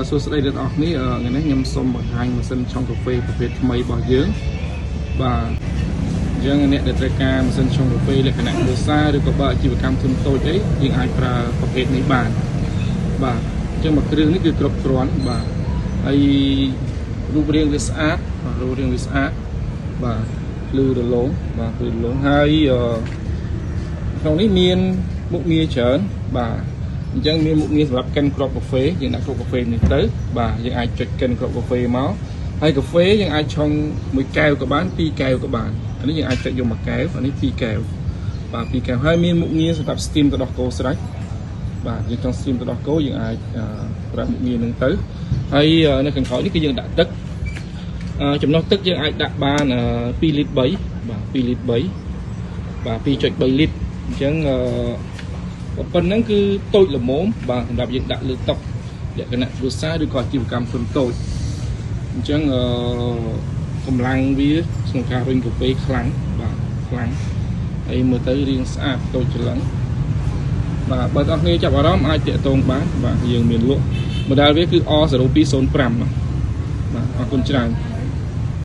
សួស្តីអ្នកនរគ្នាថ្ងៃនេះខ្ញុំសូមបង្ហាញម៉ាស៊ីនឆុងកាហ្វេប្រភេទថ្មីរបស់យើងបាទអញ្ចឹងអ្នកដែលត្រូវការម៉ាស៊ីនឆុងកាហ្វេលក្ខណៈគ្រួសារឬក៏បើអាជីវកម្មធុនតូចអីយើងអាចប្រើប្រភេទនេះបានបាទអញ្ចឹងមួយគ្រឿងនេះគឺគ្រប់គ្រាន់បាទហើយរូបរាងវាស្អាតរូបរាងវាស្អាតបាទភ្លឺរលោងបាទភ្លឺរលោងហើយក្នុងនេះមានមុខងារច្រើនបាទអញ្ចឹងមានមុខងារសម្រាប់កិនគ្រាប់កាហ្វេយើងដាក់គ្រាប់កាហ្វេនេះទៅបាទយើងអាចចុចកិនគ្រាប់កាហ្វេមកហើយកាហ្វេយើងអាចឆុង1 កែវក៏បាន2 កែវក៏បានអានេះយើងអាចចុចយក1 កែវអានេះ2 កែវបាទ2 កែវហើយមានមុខងារសម្រាប់ steam ទៅដោះគោស្រេចបាទយើងចង់ steam ទៅដោះគោយើងអាចប្រើមុខងារហ្នឹងទៅហើយនៅខាងក្រោយនេះគឺយើងដាក់ទឹកចំណុះទឹកយើងអាចដាក់បាន2 លីត្រ 3បាទ2 លីត្រ 3បាទ 2.3 លីត្រអញ្ចឹងប៉ុណ្ណឹងគឺតូចល្មមបាទសម្រាប់យើងដាក់លើតុលក្ខណៈគ្រួសារឬក៏អាជីវកម្មធុនតូចអញ្ចឹងកម្លាំងវាក្នុងការរុញកាហ្វេខ្លាំងបាទខ្លាំងហើយមើលទៅរាងស្អាតតូចច្រឡឹងបាទបើអ្នកគ្នាចាប់អារម្មណ៍អាចតាក់ទងបានបាទយើងមានលក់ model វាគឺ R0205 បាទអរគុណច្រើន